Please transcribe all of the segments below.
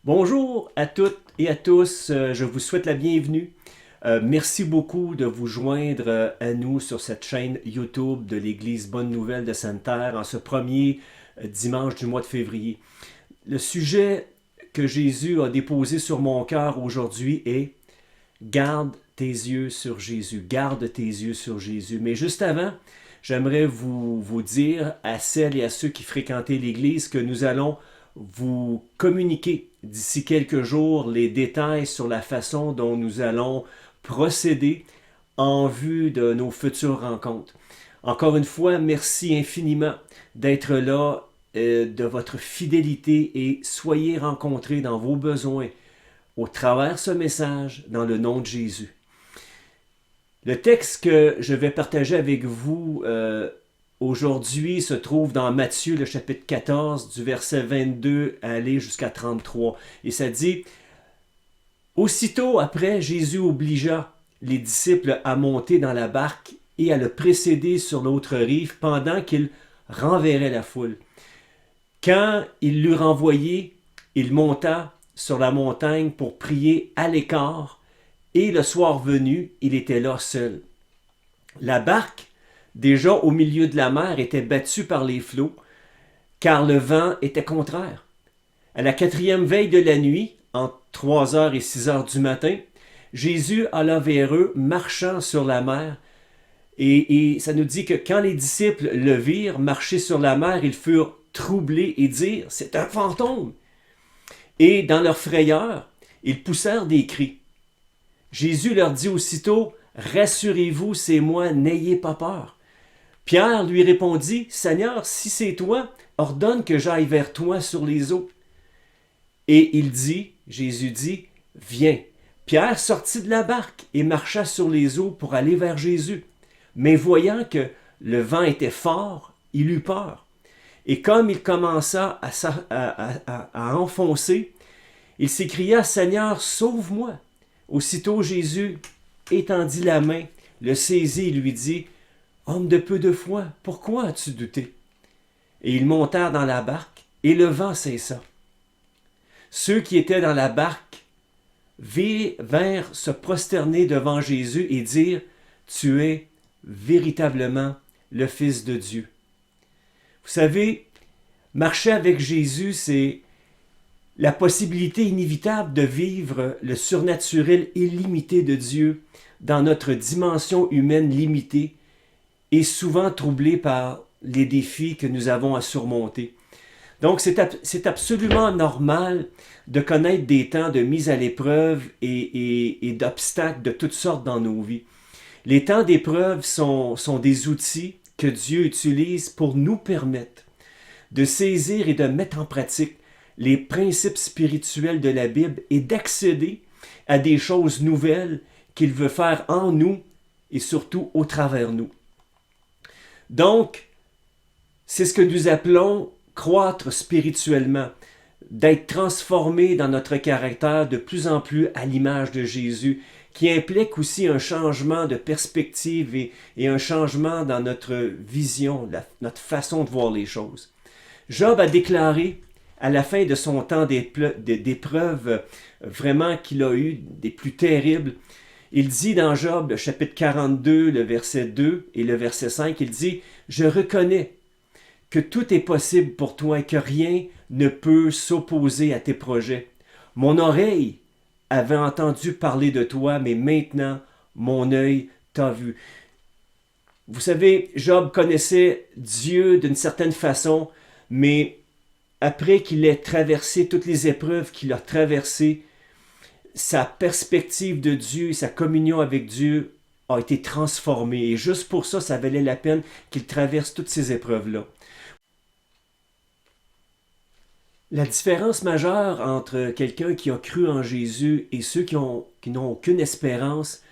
Bonjour à toutes et à tous, je vous souhaite la bienvenue. Merci beaucoup de vous joindre à nous sur cette chaîne YouTube de l'Église Bonne Nouvelle de Sainte-Terre en ce premier dimanche du mois de février. Le sujet que Jésus a déposé sur mon cœur aujourd'hui est « Garde tes yeux sur Jésus, garde tes yeux sur Jésus ». Mais juste avant, j'aimerais vous dire à celles et à ceux qui fréquentaient l'Église que nous allons vous communiquer d'ici quelques jours les détails sur la façon dont nous allons procéder en vue de nos futures rencontres. Encore une fois, merci infiniment d'être là, de votre fidélité et soyez rencontrés dans vos besoins au travers ce message dans le nom de Jésus. Le texte que je vais partager avec vous aujourd'hui se trouve dans Matthieu, le chapitre 14, du verset 22 à aller jusqu'à 33. Et ça dit, « Aussitôt après, Jésus obligea les disciples à monter dans la barque et à le précéder sur l'autre rive pendant qu'il renverrait la foule. Quand il l'eut renvoyé, il monta sur la montagne pour prier à l'écart, et le soir venu, il était là seul. La barque, déjà au milieu de la mer, était battue par les flots, car le vent était contraire. À la 4e veille de la nuit, entre 3h et 6h du matin, Jésus alla vers eux, marchant sur la mer. Et ça nous dit que quand les disciples le virent marcher sur la mer, ils furent troublés et dirent « C'est un fantôme !» Et dans leur frayeur, ils poussèrent des cris. Jésus leur dit aussitôt « Rassurez-vous, c'est moi, n'ayez pas peur. » Pierre lui répondit « Seigneur, si c'est toi, ordonne que j'aille vers toi sur les eaux. » Et Jésus dit « Viens. » Pierre sortit de la barque et marcha sur les eaux pour aller vers Jésus. Mais voyant que le vent était fort, il eut peur. Et comme il commença à enfoncer, il s'écria « Seigneur, sauve-moi. » Aussitôt Jésus étendit la main, le saisit et lui dit « Homme de peu de foi, pourquoi as-tu douté? » Et ils montèrent dans la barque, et le vent cessa. Ceux qui étaient dans la barque vinrent se prosterner devant Jésus et dire « Tu es véritablement le Fils de Dieu. » Vous savez, marcher avec Jésus, c'est la possibilité inévitable de vivre le surnaturel illimité de Dieu dans notre dimension humaine limitée et souvent troublée par les défis que nous avons à surmonter. Donc, c'est absolument normal de connaître des temps de mise à l'épreuve et d'obstacles de toutes sortes dans nos vies. Les temps d'épreuve sont des outils que Dieu utilise pour nous permettre de saisir et de mettre en pratique les principes spirituels de la Bible et d'accéder à des choses nouvelles qu'il veut faire en nous et surtout au travers nous. Donc, c'est ce que nous appelons croître spirituellement, d'être transformé dans notre caractère de plus en plus à l'image de Jésus, qui implique aussi un changement de perspective et un changement dans notre vision, notre façon de voir les choses. Job a déclaré à la fin de son temps d'épreuve vraiment qu'il a eu des plus terribles, il dit dans Job, le chapitre 42, le verset 2 et le verset 5, il dit « Je reconnais que tout est possible pour toi et que rien ne peut s'opposer à tes projets. Mon oreille avait entendu parler de toi, mais maintenant mon œil t'a vu. » Vous savez, Job connaissait Dieu d'une certaine façon, mais après qu'il ait traversé toutes les épreuves qu'il a traversées, sa perspective de Dieu, sa communion avec Dieu a été transformée. Et juste pour ça, ça valait la peine qu'il traverse toutes ces épreuves-là. La différence majeure entre quelqu'un qui a cru en Jésus et ceux qui n'ont aucune espérance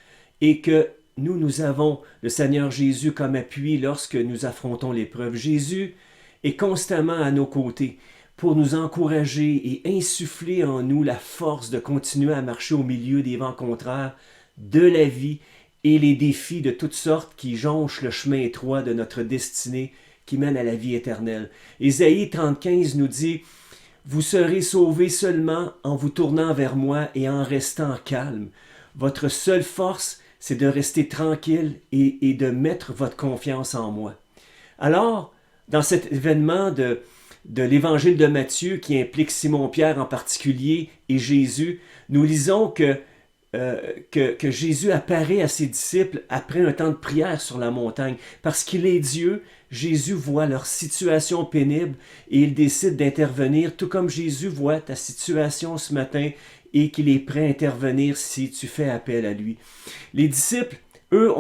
est que nous avons le Seigneur Jésus comme appui lorsque nous affrontons l'épreuve. Jésus est constamment à nos côtés pour nous encourager et insuffler en nous la force de continuer à marcher au milieu des vents contraires de la vie et les défis de toutes sortes qui jonchent le chemin étroit de notre destinée qui mène à la vie éternelle. Ésaïe 30,15 nous dit Vous serez sauvés seulement en vous tournant vers moi et en restant calme. Votre seule force, c'est de rester tranquille et de mettre votre confiance en moi. Alors, dans cet événement de l'évangile de Matthieu qui implique Simon-Pierre en particulier et Jésus, nous lisons que Jésus apparaît à ses disciples après un temps de prière sur la montagne. Parce qu'il est Dieu, Jésus voit leur situation pénible et il décide d'intervenir, tout comme Jésus voit ta situation ce matin et qu'il est prêt à intervenir si tu fais appel à lui. Les disciples, eux,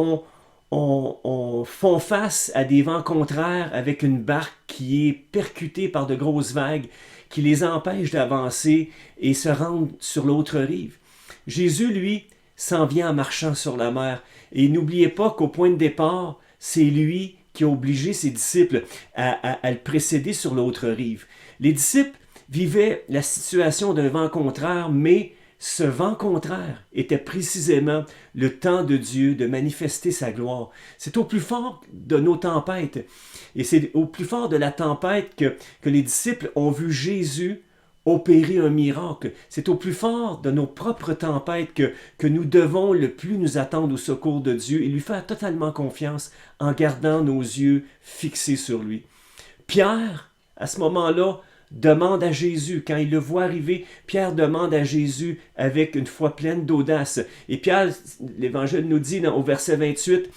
font face à des vents contraires avec une barque qui est percutée par de grosses vagues qui les empêchent d'avancer et se rendre sur l'autre rive. Jésus, lui, s'en vient en marchant sur la mer. Et n'oubliez pas qu'au point de départ, c'est lui qui a obligé ses disciples à le précéder sur l'autre rive. Les disciples vivaient la situation d'un vent contraire, mais ce vent contraire était précisément le temps de Dieu de manifester sa gloire. C'est au plus fort de nos tempêtes, et c'est au plus fort de la tempête que les disciples ont vu Jésus opérer un miracle. C'est au plus fort de nos propres tempêtes que nous devons le plus nous attendre au secours de Dieu et lui faire totalement confiance en gardant nos yeux fixés sur lui. Pierre, à ce moment-là, demande à Jésus, quand il le voit arriver, Pierre demande à Jésus avec une foi pleine d'audace. Et Pierre, l'Évangile nous dit au verset 28,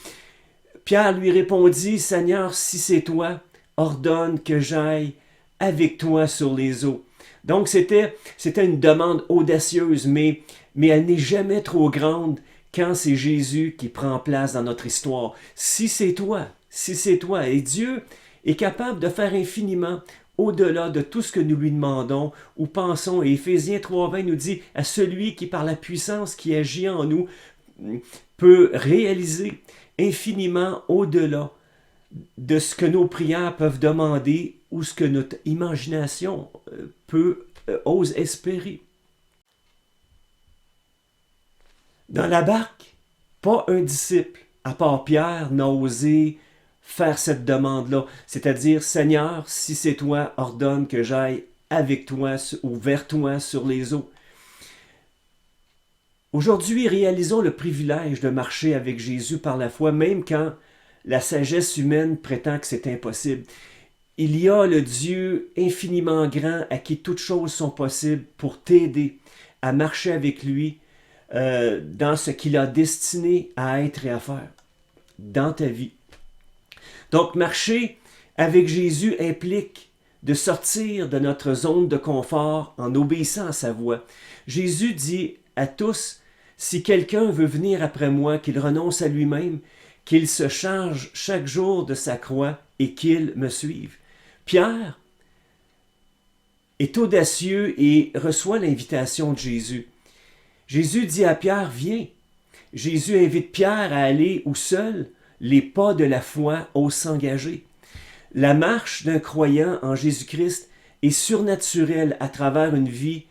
Pierre lui répondit, Seigneur, si c'est toi, ordonne que j'aille avec toi sur les eaux. Donc c'était une demande audacieuse, mais elle n'est jamais trop grande quand c'est Jésus qui prend place dans notre histoire. Si c'est toi, et Dieu est capable de faire infiniment au-delà de tout ce que nous lui demandons ou pensons. Et Éphésiens 3,20 nous dit, à celui qui par la puissance qui agit en nous peut réaliser infiniment au-delà de ce que nos prières peuvent demander ou ce que notre imagination ose espérer. Dans la barque, pas un disciple, à part Pierre, n'a osé faire cette demande-là, c'est-à-dire, Seigneur, si c'est toi, ordonne que j'aille avec toi ou vers toi sur les eaux. Aujourd'hui, réalisons le privilège de marcher avec Jésus par la foi, même quand la sagesse humaine prétend que c'est impossible. Il y a le Dieu infiniment grand à qui toutes choses sont possibles pour t'aider à marcher avec lui dans ce qu'il a destiné à être et à faire dans ta vie. Donc, marcher avec Jésus implique de sortir de notre zone de confort en obéissant à sa voix. Jésus dit à tous, si quelqu'un veut venir après moi, qu'il renonce à lui-même, qu'il se charge chaque jour de sa croix et qu'il me suive. Pierre est audacieux et reçoit l'invitation de Jésus. Jésus dit à Pierre, viens. Jésus invite Pierre à aller où seul les pas de la foi osent s'engager. La marche d'un croyant en Jésus-Christ est surnaturelle à travers une vie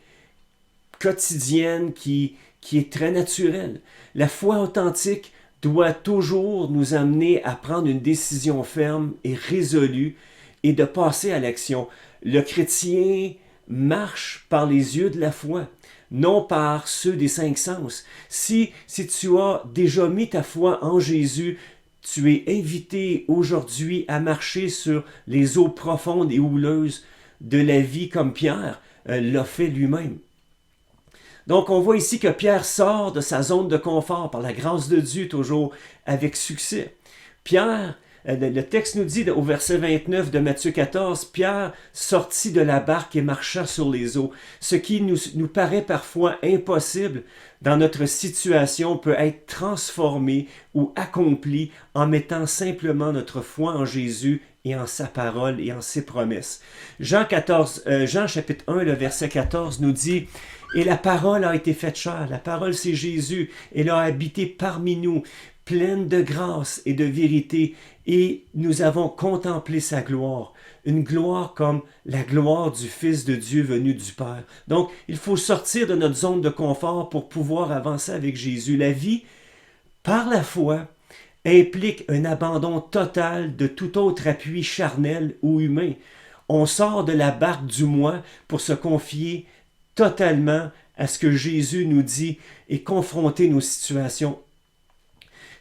quotidienne qui est très naturelle. La foi authentique doit toujours nous amener à prendre une décision ferme et résolue et de passer à l'action. Le chrétien marche par les yeux de la foi, non par ceux des cinq sens. Si tu as déjà mis ta foi en Jésus, tu es invité aujourd'hui à marcher sur les eaux profondes et houleuses de la vie comme Pierre l'a fait lui-même. Donc on voit ici que Pierre sort de sa zone de confort par la grâce de Dieu toujours avec succès. Pierre, le texte nous dit au verset 29 de Matthieu 14, Pierre sortit de la barque et marcha sur les eaux. Ce qui nous paraît parfois impossible dans notre situation peut être transformé ou accompli en mettant simplement notre foi en Jésus et en sa parole et en ses promesses. Jean chapitre 1, le verset 14 nous dit « Et la parole a été faite chair. » La parole, c'est Jésus. Elle a habité parmi nous, pleine de grâce et de vérité. Et nous avons contemplé sa gloire. Une gloire comme la gloire du Fils de Dieu venu du Père. Donc, il faut sortir de notre zone de confort pour pouvoir avancer avec Jésus. La vie, par la foi, implique un abandon total de tout autre appui charnel ou humain. On sort de la barque du moi pour se confier totalement à ce que Jésus nous dit et confronter nos situations.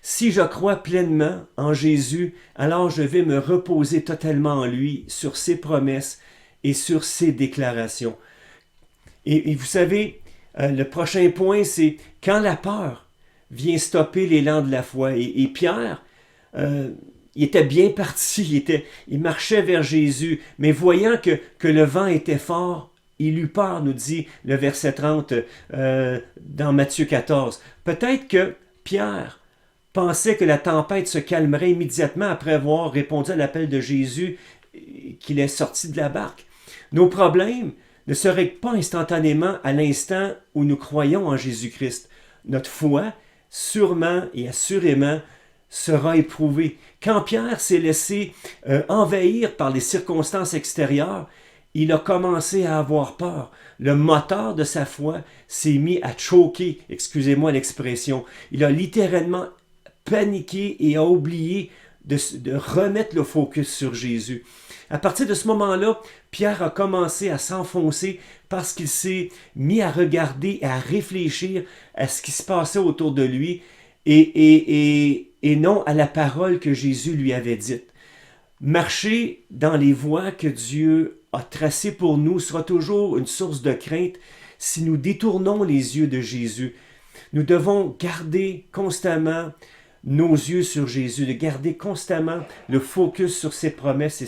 Si je crois pleinement en Jésus, alors je vais me reposer totalement en lui, sur ses promesses et sur ses déclarations. Et vous savez, le prochain point, c'est quand la peur vient stopper l'élan de la foi. Et Pierre, il était bien parti, il marchait vers Jésus, mais voyant que le vent était fort, il eut peur, nous dit le verset 30 dans Matthieu 14. Peut-être que Pierre pensait que la tempête se calmerait immédiatement après avoir répondu à l'appel de Jésus qu'il est sorti de la barque. Nos problèmes ne se règlent pas instantanément à l'instant où nous croyons en Jésus-Christ. Notre foi, sûrement et assurément, sera éprouvée. Quand Pierre s'est laissé envahir par les circonstances extérieures, il a commencé à avoir peur. Le moteur de sa foi s'est mis à choquer, excusez-moi l'expression. Il a littéralement paniqué et a oublié de remettre le focus sur Jésus. À partir de ce moment-là, Pierre a commencé à s'enfoncer parce qu'il s'est mis à regarder et à réfléchir à ce qui se passait autour de lui et non à la parole que Jésus lui avait dite. Marcher dans les voies que Dieu a tracées pour nous sera toujours une source de crainte si nous détournons les yeux de Jésus. Nous devons garder constamment nos yeux sur Jésus, de garder constamment le focus sur ses promesses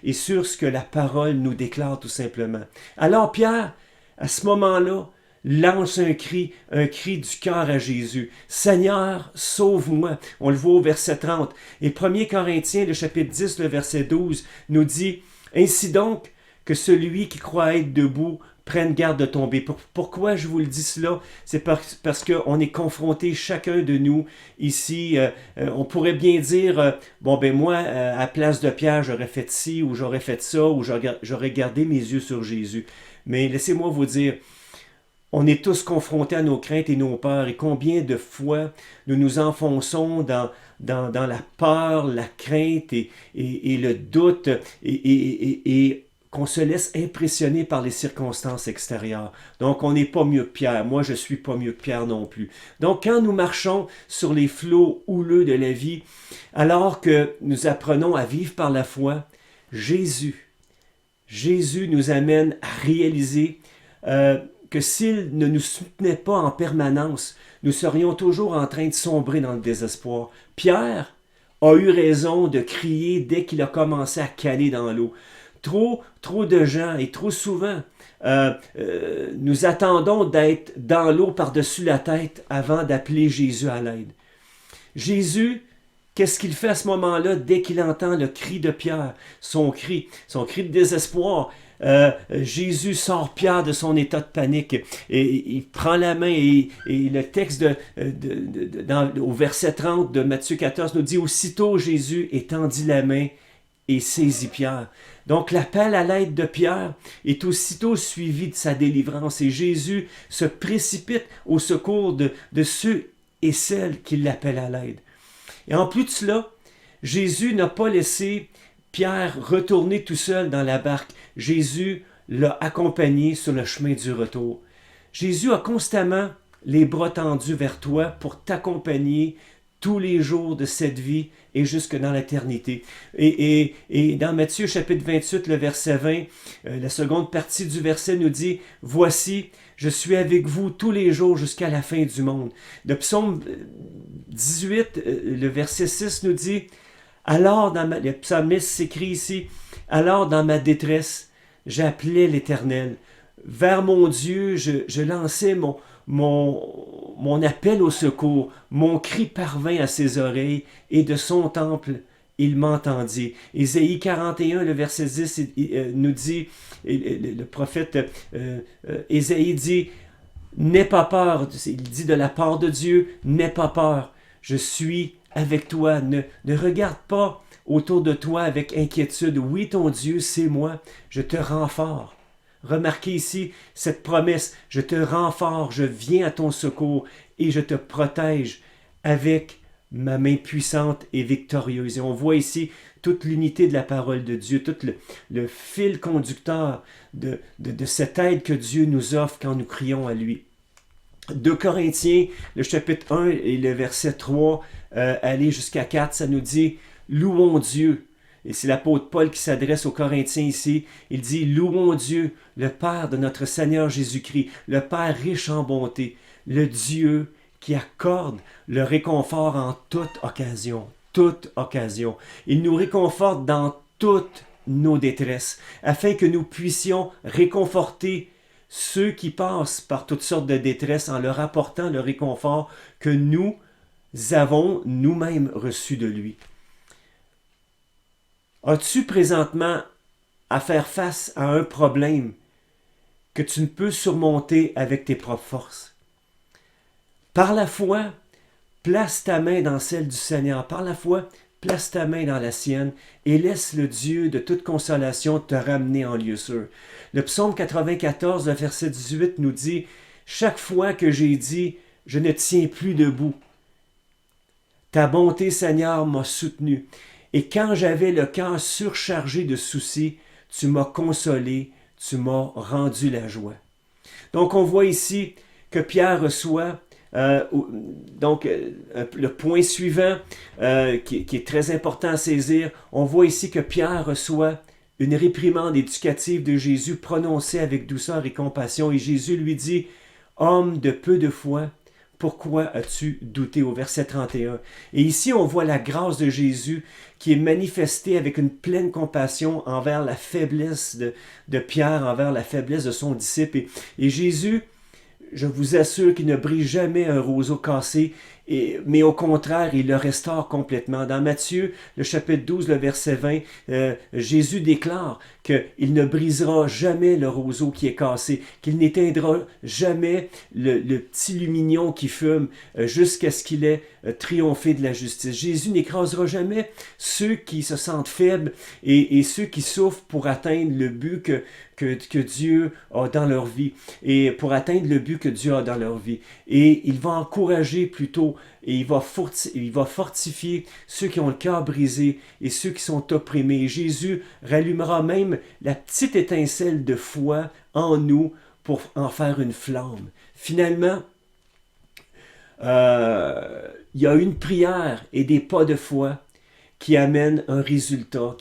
et sur ce que la parole nous déclare tout simplement. Alors Pierre, à ce moment-là, lance un cri du cœur à Jésus. Seigneur, sauve-moi. On le voit au verset 30. Et 1 Corinthiens, le chapitre 10, le verset 12, nous dit, « Ainsi donc que celui qui croit être debout prenne garde de tomber. » Pourquoi je vous le dis cela? C'est parce qu'on est confronté, chacun de nous, ici. On pourrait bien dire, bon ben moi, à place de Pierre, j'aurais fait ci, ou j'aurais fait ça, ou j'aurais gardé mes yeux sur Jésus. Mais laissez-moi vous dire, on est tous confrontés à nos craintes et nos peurs. Et combien de fois nous nous enfonçons dans la peur, la crainte et le doute et qu'on se laisse impressionner par les circonstances extérieures. Donc, on n'est pas mieux que Pierre. Moi, je ne suis pas mieux que Pierre non plus. Donc, quand nous marchons sur les flots houleux de la vie, alors que nous apprenons à vivre par la foi, Jésus nous amène à réaliser que s'il ne nous soutenait pas en permanence, nous serions toujours en train de sombrer dans le désespoir. Pierre a eu raison de crier dès qu'il a commencé à caler dans l'eau. Trop de gens et trop souvent, nous attendons d'être dans l'eau par-dessus la tête avant d'appeler Jésus à l'aide. Jésus, qu'est-ce qu'il fait à ce moment-là dès qu'il entend le cri de Pierre, son cri de désespoir? Jésus sort Pierre de son état de panique et il prend la main et le texte au verset 30 de Matthieu 14 nous dit « Aussitôt Jésus étendit la main et saisit Pierre. » Donc l'appel à l'aide de Pierre est aussitôt suivi de sa délivrance et Jésus se précipite au secours de ceux et celles qui l'appellent à l'aide. Et en plus de cela, Jésus n'a pas laissé Pierre retourner tout seul dans la barque. Jésus l'a accompagné sur le chemin du retour. Jésus a constamment les bras tendus vers toi pour t'accompagner tous les jours de cette vie et jusque dans l'éternité. Et dans Matthieu chapitre 28, le verset 20, la seconde partie du verset nous dit « Voici, je suis avec vous tous les jours jusqu'à la fin du monde. » Le psaume 18, le verset 6 nous dit « Alors, le psalmiste s'écrit ici, « Alors dans ma détresse, j'appelais l'Éternel. Vers mon Dieu, je lançais mon appel au secours, mon cri parvint à ses oreilles, et de son temple, il m'entendit. » Ésaïe 41, le verset 10, nous dit, le prophète Ésaïe dit, « N'aie pas peur », il dit de la part de Dieu, « N'aie pas peur, je suis avec toi. Ne regarde pas autour de toi avec inquiétude. Oui, ton Dieu, c'est moi, je te rends fort. » Remarquez ici cette promesse, je te rends fort, je viens à ton secours et je te protège avec ma main puissante et victorieuse. Et on voit ici toute l'unité de la parole de Dieu, tout le fil conducteur de cette aide que Dieu nous offre quand nous crions à lui. 2 Corinthiens, le chapitre 1 et le verset 3, aller jusqu'à 4, ça nous dit « Louons Dieu ». Et c'est l'apôtre Paul qui s'adresse aux Corinthiens ici. Il dit « Louons Dieu, le Père de notre Seigneur Jésus-Christ, le Père riche en bonté, le Dieu qui accorde le réconfort en toute occasion. » Toute occasion. Il nous réconforte dans toutes nos détresses, afin que nous puissions réconforter ceux qui passent par toutes sortes de détresses en leur apportant le réconfort que nous avons nous-mêmes reçu de lui. As-tu présentement à faire face à un problème que tu ne peux surmonter avec tes propres forces? Par la foi, place ta main dans celle du Seigneur. Par la foi, place ta main dans la sienne et laisse le Dieu de toute consolation te ramener en lieu sûr. Le psaume 94, le verset 18 nous dit « Chaque fois que j'ai dit « Je ne tiens plus debout », ta bonté, Seigneur, m'a soutenu. Et quand j'avais le cœur surchargé de soucis, tu m'as consolé, tu m'as rendu la joie. » Donc on voit ici que Pierre reçoit le point suivant qui est très important à saisir, on voit ici que Pierre reçoit une réprimande éducative de Jésus prononcée avec douceur et compassion. Et Jésus lui dit « Homme de peu de foi, pourquoi as-tu douté » au verset 31. Et ici, on voit la grâce de Jésus qui est manifestée avec une pleine compassion envers la faiblesse de Pierre, envers la faiblesse de son disciple. Et Jésus, je vous assure qu'il ne brise jamais un roseau cassé, mais au contraire, il le restaure complètement. Dans Matthieu, le chapitre 12, le verset 20, Jésus déclare qu'il ne brisera jamais le roseau qui est cassé, qu'il n'éteindra jamais le petit lumignon qui fume jusqu'à ce qu'il ait triomphé de la justice. Jésus n'écrasera jamais ceux qui se sentent faibles et ceux qui souffrent pour atteindre le but que Dieu a dans leur vie et pour atteindre le but que Dieu a dans leur vie. Et il va encourager plutôt et il va fortifier ceux qui ont le cœur brisé et ceux qui sont opprimés. Et Jésus rallumera même la petite étincelle de foi en nous pour en faire une flamme. Finalement, il y a une prière et des pas de foi qui amènent un résultat,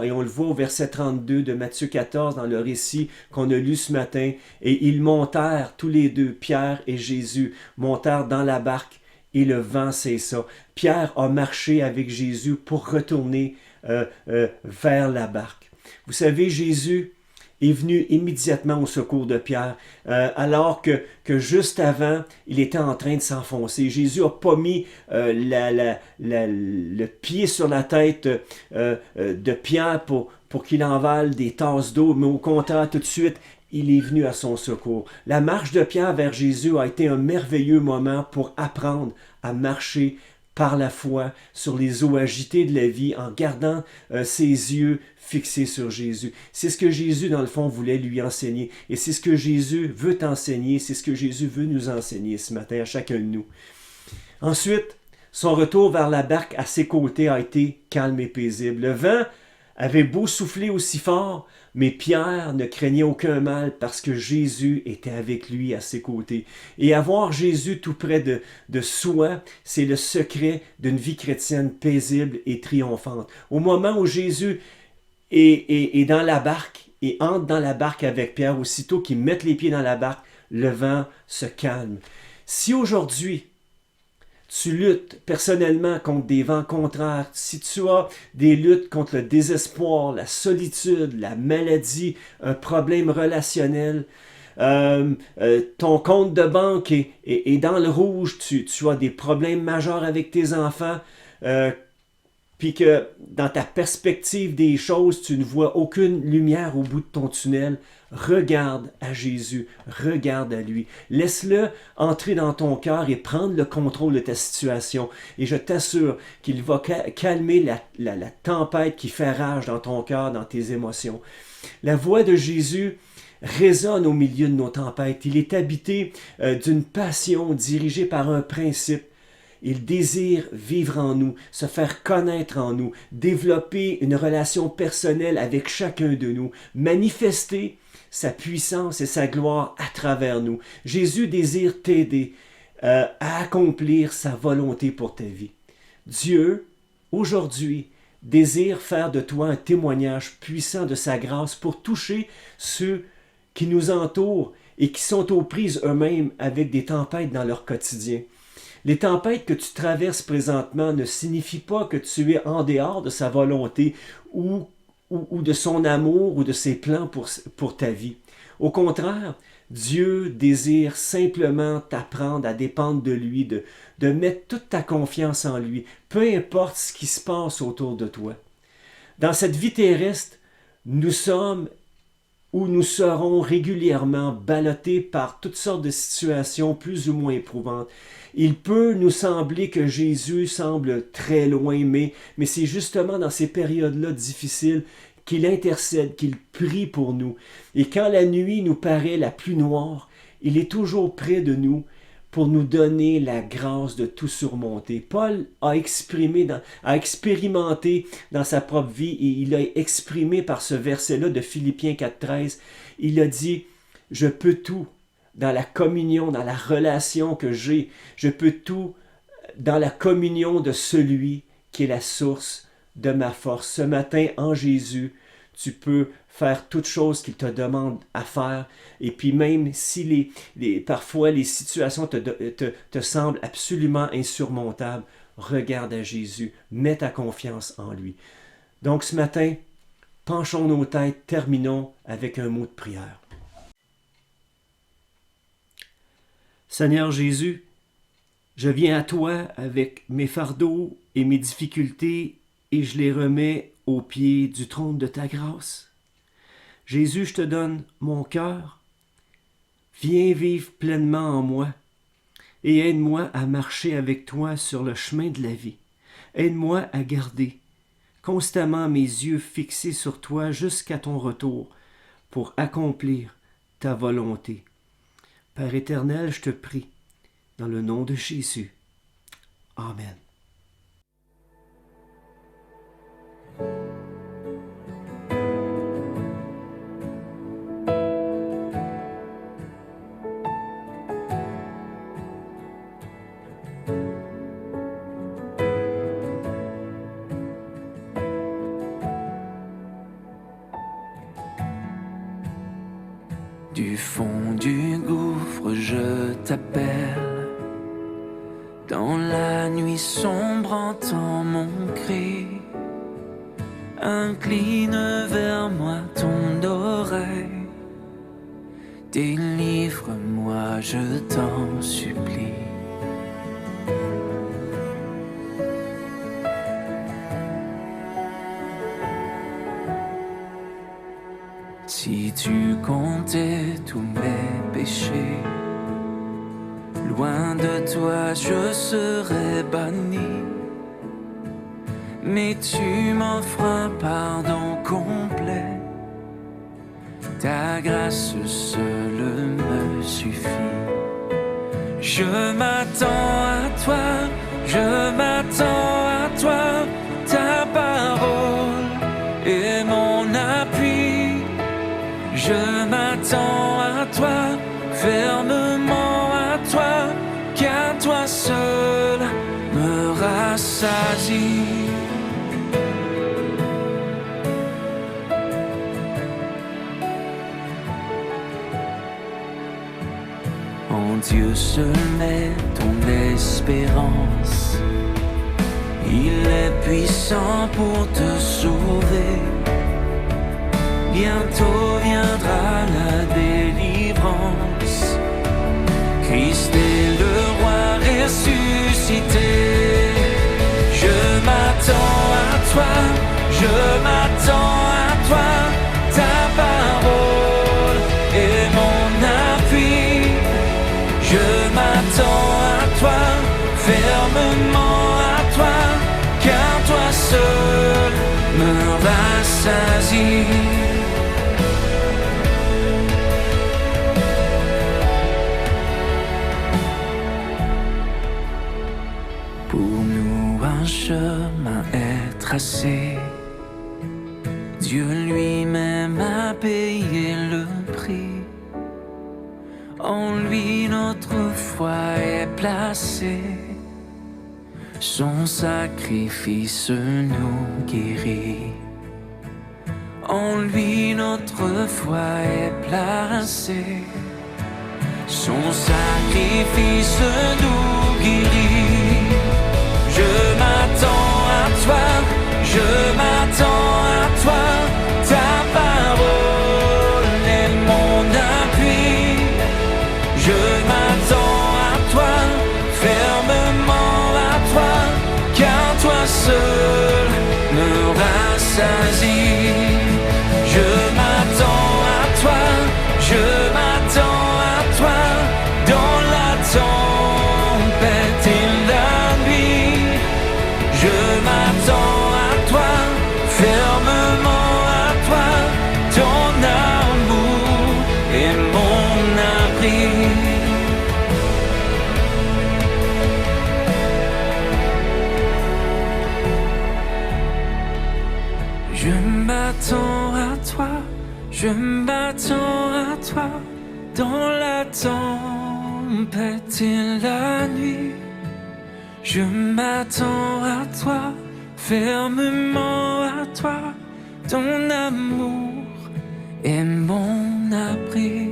et on le voit au verset 32 de Matthieu 14 dans le récit qu'on a lu ce matin, et ils montèrent tous les deux, Pierre et Jésus, montèrent dans la barque et le vent cessa. Pierre a marché avec Jésus pour retourner vers la barque. Vous savez, Jésus est venu immédiatement au secours de Pierre, alors que juste avant, il était en train de s'enfoncer. Jésus n'a pas mis le pied sur la tête de Pierre pour qu'il envale des tasses d'eau, mais au contraire, tout de suite, il est venu à son secours. La marche de Pierre vers Jésus a été un merveilleux moment pour apprendre à marcher par la foi sur les eaux agitées de la vie en gardant ses yeux fixés sur Jésus. C'est ce que Jésus, dans le fond, voulait lui enseigner. Et c'est ce que Jésus veut t'enseigner. C'est ce que Jésus veut nous enseigner ce matin à chacun de nous. Ensuite, son retour vers la barque à ses côtés a été calme et paisible. Le vent avait beau souffler aussi fort, mais Pierre ne craignait aucun mal parce que Jésus était avec lui à ses côtés. Et avoir Jésus tout près de soi, c'est le secret d'une vie chrétienne paisible et triomphante. Au moment où Jésus est dans la barque et entre dans la barque avec Pierre, aussitôt qu'ils mettent les pieds dans la barque, le vent se calme. Si aujourd'hui, tu luttes personnellement contre des vents contraires, si tu as des luttes contre le désespoir, la solitude, la maladie, un problème relationnel, ton compte de banque est dans le rouge, tu as des problèmes majeurs avec tes enfants, puis que dans ta perspective des choses, tu ne vois aucune lumière au bout de ton tunnel, regarde à Jésus, regarde à lui. Laisse-le entrer dans ton cœur et prendre le contrôle de ta situation. Et je t'assure qu'il va calmer la tempête qui fait rage dans ton cœur, dans tes émotions. La voix de Jésus résonne au milieu de nos tempêtes. Il est habité d'une passion dirigée par un principe. Il désire vivre en nous, se faire connaître en nous, développer une relation personnelle avec chacun de nous, manifester sa puissance et sa gloire à travers nous. Jésus désire t'aider à accomplir sa volonté pour ta vie. Dieu, aujourd'hui, désire faire de toi un témoignage puissant de sa grâce pour toucher ceux qui nous entourent et qui sont aux prises eux-mêmes avec des tempêtes dans leur quotidien. Les tempêtes que tu traverses présentement ne signifient pas que tu es en dehors de sa volonté ou de son amour ou de ses plans pour ta vie. Au contraire, Dieu désire simplement t'apprendre à dépendre de lui, de mettre toute ta confiance en lui, peu importe ce qui se passe autour de toi. Dans cette vie terrestre, nous sommes ou nous serons régulièrement ballottés par toutes sortes de situations plus ou moins éprouvantes. Il peut nous sembler que Jésus semble très loin, mais c'est justement dans ces périodes-là difficiles qu'il intercède, qu'il prie pour nous. Et quand la nuit nous paraît la plus noire, il est toujours près de nous pour nous donner la grâce de tout surmonter. Paul a expérimenté dans sa propre vie et il a exprimé par ce verset-là de Philippiens 4,13. Il a dit « Je peux tout dans la communion, dans la relation que j'ai. Je peux tout dans la communion de celui qui est la source de ma force. » Ce matin, en Jésus, tu peux faire toute chose qu'il te demande à faire. Et puis même si parfois les situations te semblent absolument insurmontables, regarde à Jésus, mets ta confiance en lui. Donc ce matin, penchons nos têtes, terminons avec un mot de prière. Seigneur Jésus, je viens à toi avec mes fardeaux et mes difficultés et je les remets au pied du trône de ta grâce. Jésus, je te donne mon cœur. Viens vivre pleinement en moi et aide-moi à marcher avec toi sur le chemin de la vie. Aide-moi à garder constamment mes yeux fixés sur toi jusqu'à ton retour pour accomplir ta volonté. Père éternel, je te prie, dans le nom de Jésus. Amen. Du fond du gouffre, je t'appelle. Dans la nuit sombre, entends mon cri. Incline vers moi ton oreille. Délivre-moi, je t'en supplie. Si tu comptais tous mes péchés, loin de toi je serais banni. Mais tu m'offres un pardon complet. Ta grâce seule me suffit. Je m'attends à toi, je m'attends à toi. Ta parole est mon appui. Je m'attends à toi, fermement à toi, car toi seul me rassasie. En Dieu seul met ton espérance. Il est puissant pour te sauver. Bientôt viendra la délivrance. Christ est le roi ressuscité. Je m'attends à toi, je m'attends à toi. Ta parole est mon appui. Je m'attends à toi, fermement à toi, car toi seul me rassasie. assez. Dieu lui-même a payé le prix. En lui notre foi est placée. Son sacrifice nous guérit. En lui notre foi est placée. Son sacrifice nous guérit. Je m'attends à toi, je m'attends à toi. Ta parole est mon appui. Je m'attends à toi, fermement à toi, car toi seul me rassasie. Je m'attends à toi, je m'attends à toi, dans la tempête et la nuit. Je m'attends à toi, fermement à toi, ton amour est mon abri. Je m'attends à toi, je m'attends à toi, dans la tempête et la nuit. Je m'attends à toi, fermement à toi, ton amour est mon abri.